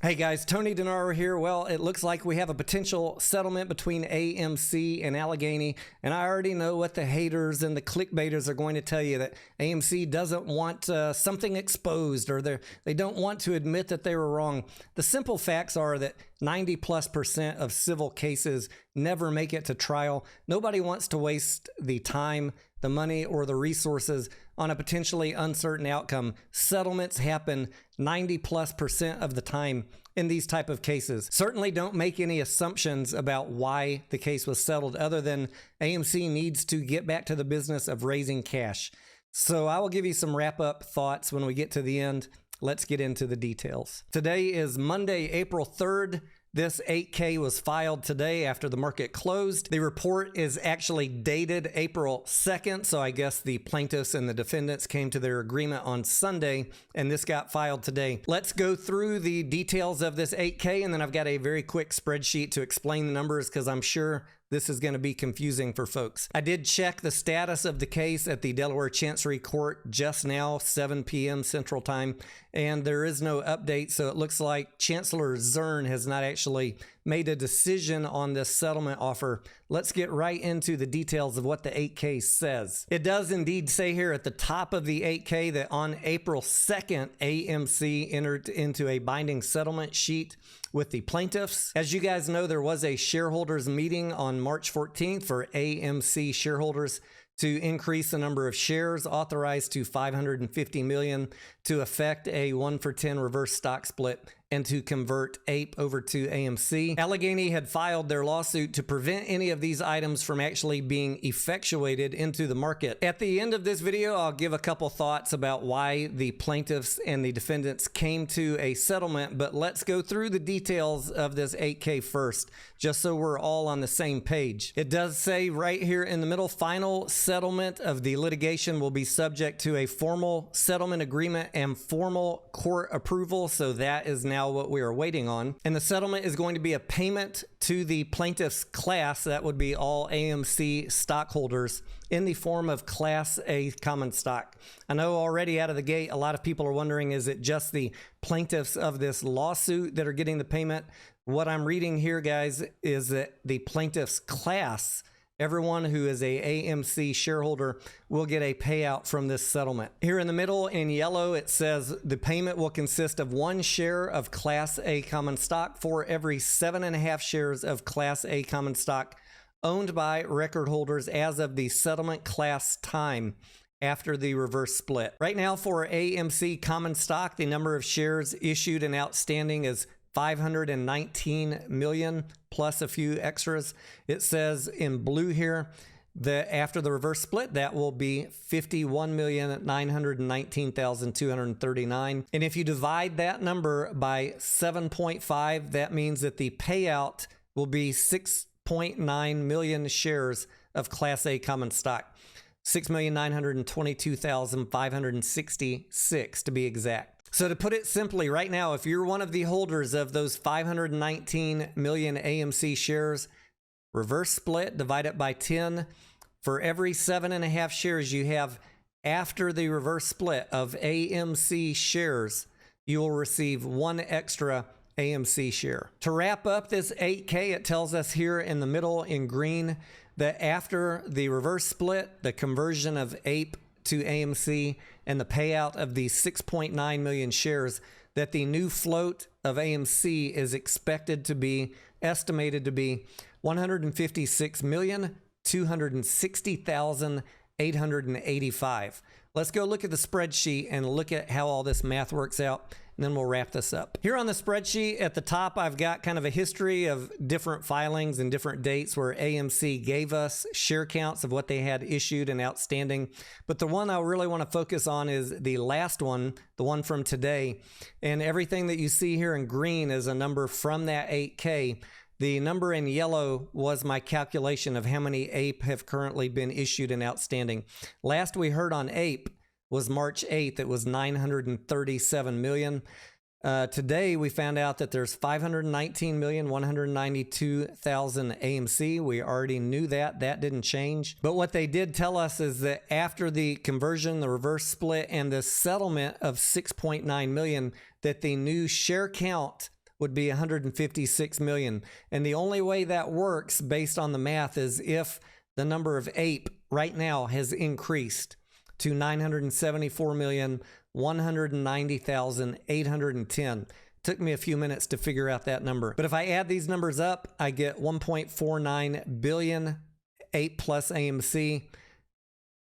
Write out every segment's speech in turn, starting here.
Hey guys, Tony Denaro here. Well, it looks like we have a potential settlement between AMC and Allegheny, and I already know what the haters and the clickbaiters are going to tell you, that AMC doesn't want something exposed, or they don't want to admit that they were wrong. The simple facts are that 90+% of civil cases never make it to trial. Nobody wants to waste the time, the money, or the resources on a potentially uncertain outcome. Settlements happen 90+% of the time in these type of cases. Certainly don't make any assumptions about why the case was settled, other than AMC needs to get back to the business of raising cash. So I will give you some wrap-up thoughts when we get to the end. Let's get into the details. Today is Monday, April 3rd. This 8K was filed today after the market closed. The report is actually dated April 2nd, so I guess the plaintiffs and the defendants came to their agreement on Sunday, and this got filed today. Let's go through the details of this 8K, and then I've got a very quick spreadsheet to explain the numbers, because I'm sure this is going to be confusing for folks. I did check the status of the case at the Delaware Chancery Court just now, 7 p.m. Central Time, and there is no update, so it looks like Chancellor Zern has not actually made a decision on this settlement offer. Let's get right into the details of what the 8K says. It does indeed say here at the top of the 8K that on April 2nd, AMC entered into a binding settlement sheet with the plaintiffs. As you guys know, there was a shareholders meeting on March 14th for AMC shareholders to increase the number of shares authorized to 550 million, to effect a 1-for-10 reverse stock split, and to convert APE over to AMC. Allegheny had filed their lawsuit to prevent any of these items from actually being effectuated into the market. At the end of this video, I'll give a couple thoughts about why the plaintiffs and the defendants came to a settlement, but let's go through the details of this 8K first, just so we're all on the same page. It does say right here in the middle, final settlement of the litigation will be subject to a formal settlement agreement and formal court approval, so that is now what we are waiting on. And the settlement is going to be a payment to the plaintiff's class, that would be all AMC stockholders, in the form of Class A common stock. I know already out of the gate, a lot of people are wondering, is it just the plaintiffs of this lawsuit that are getting the payment? What I'm reading here, guys, is that the plaintiff's class, everyone who is a AMC shareholder, will get a payout from this settlement. Here in the middle in yellow, it says the payment will consist of 1 share of Class A common stock for every 7.5 shares of Class A common stock owned by record holders as of the settlement class time after the reverse split. Right now for AMC common stock, the number of shares issued and outstanding is 519 million plus a few extras. It says in blue here that after the reverse split, that will be 51,919,239. And if you divide that number by 7.5, that means that the payout will be 6.9 million shares of Class A common stock. 6,922,566 to be exact. So to put it simply, right now, if you're one of the holders of those 519 million AMC shares, reverse split, divide it by 10. For every 7.5 shares you have after the reverse split of AMC shares, you will receive 1 extra AMC share. To wrap up this 8K, it tells us here in the middle in green that after the reverse split, the conversion of APE to AMC, and the payout of the 6.9 million shares, that the new float of AMC is estimated to be 156,260,885. Let's go look at the spreadsheet and look at how all this math works out, and then we'll wrap this up. Here on the spreadsheet at the top, I've got kind of a history of different filings and different dates where AMC gave us share counts of what they had issued and outstanding. But the one I really want to focus on is the last one, the one from today. And everything that you see here in green is a number from that 8K. The number in yellow was my calculation of how many APE have currently been issued and outstanding. Last we heard on APE was March 8th. It was 937 million. Today we found out that there's 519,192,000 AMC. We already knew that. That didn't change. But what they did tell us is that after the conversion, the reverse split, and the settlement of 6.9 million, that the new share count would be 156 million. And the only way that works based on the math is if the number of ape right now has increased to 974,190,810. Took me a few minutes to figure out that number. But if I add these numbers up, I get 1.49 billion ape plus AMC.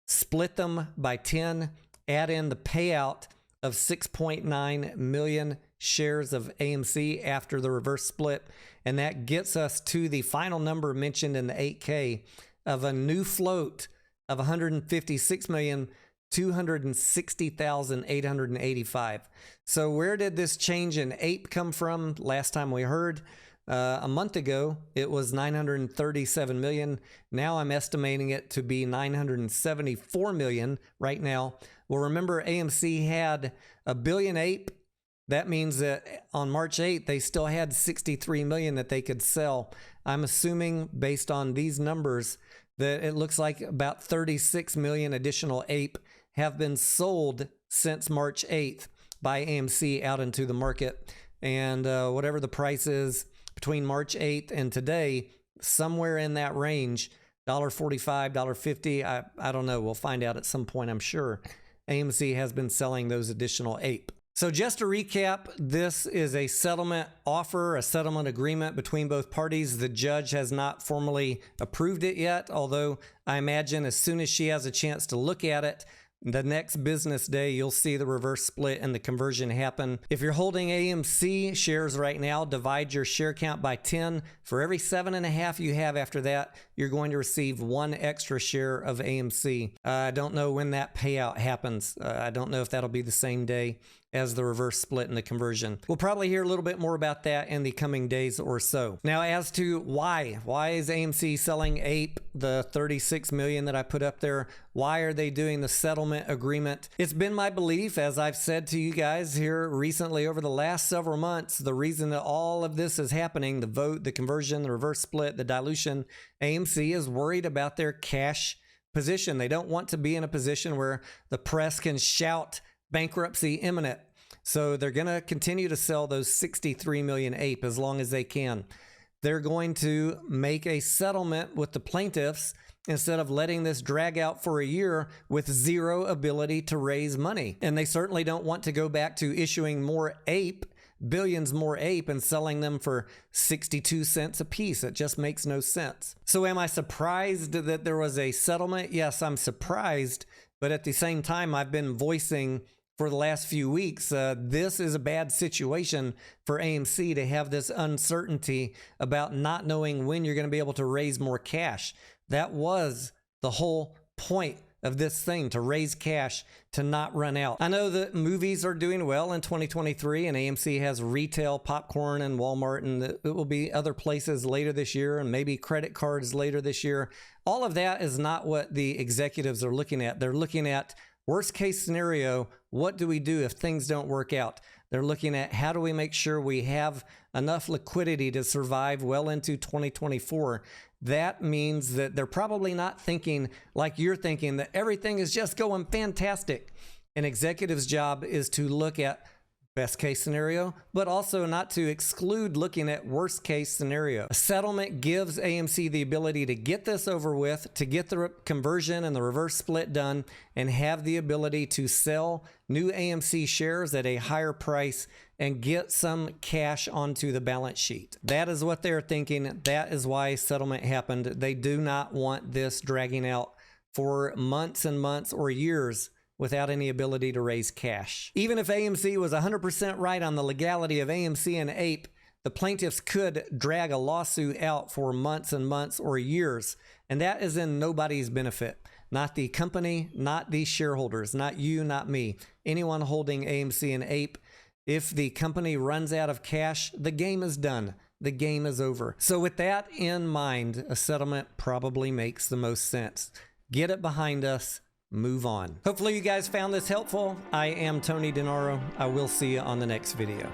Split them by 10, add in the payout of 6.9 million shares of AMC after the reverse split, and that gets us to the final number mentioned in the 8K of a new float of 156,260,885. So where did this change in ape come from? Last time we heard, a month ago, it was 937 million. Now I'm estimating it to be 974 million right now. Well, remember AMC had a billion ape. That means that on March 8th, they still had 63 million that they could sell. I'm assuming based on these numbers that it looks like about 36 million additional ape have been sold since March 8th by AMC out into the market. And whatever the price is between March 8th and today, somewhere in that range, $1.45, $1.50, I don't know. We'll find out at some point, I'm sure. AMC has been selling those additional ape. So just to recap, this is a settlement offer, a settlement agreement between both parties. The judge has not formally approved it yet, although I imagine as soon as she has a chance to look at it, the next business day, you'll see the reverse split and the conversion happen. If you're holding AMC shares right now, divide your share count by 10. For every 7.5 you have after that, you're going to receive 1 extra share of AMC. I don't know when that payout happens. I don't know if that'll be the same day as the reverse split and the conversion. We'll probably hear a little bit more about that in the coming days or so. Now, as to why is AMC selling ape, the 36 million that I put up there? Why are they doing the settlement agreement? It's been my belief, as I've said to you guys here recently over the last several months, the reason that all of this is happening, the vote, the conversion, the reverse split, the dilution, AMC is worried about their cash position. They don't want to be in a position where the press can shout bankruptcy imminent. So they're going to continue to sell those 63 million ape as long as they can. They're going to make a settlement with the plaintiffs instead of letting this drag out for a year with zero ability to raise money. And they certainly don't want to go back to issuing more ape, billions more ape, and selling them for 62 cents a piece. It just makes no sense. So am I surprised that there was a settlement? Yes, I'm surprised. But at the same time, I've been voicing for the last few weeks, this is a bad situation for AMC to have this uncertainty about not knowing when you're going to be able to raise more cash. That was the whole point of this thing, to raise cash, to not run out. I know that movies are doing well in 2023, and AMC has retail popcorn and Walmart, and it will be other places later this year, and maybe credit cards later this year. All of that is not what the executives are looking at. They're looking at worst case scenario, what do we do if things don't work out? They're looking at how do we make sure we have enough liquidity to survive well into 2024. That means that they're probably not thinking like you're thinking, that everything is just going fantastic. An executive's job is to look at best case scenario, but also not to exclude looking at worst case scenario. A settlement gives AMC the ability to get this over with, to get the conversion and the reverse split done, and have the ability to sell new AMC shares at a higher price and get some cash onto the balance sheet. That is what they're thinking. That is why settlement happened. They do not want this dragging out for months and months or years without any ability to raise cash. Even if AMC was 100% right on the legality of AMC and ape, the plaintiffs could drag a lawsuit out for months and months or years, and that is in nobody's benefit. Not the company, not the shareholders, not you, not me. Anyone holding AMC and ape, if the company runs out of cash, the game is done. The game is over. So with that in mind, a settlement probably makes the most sense. Get it behind us. Move on. Hopefully you guys found this helpful. I am Tony DeNaro. I will see you on the next video.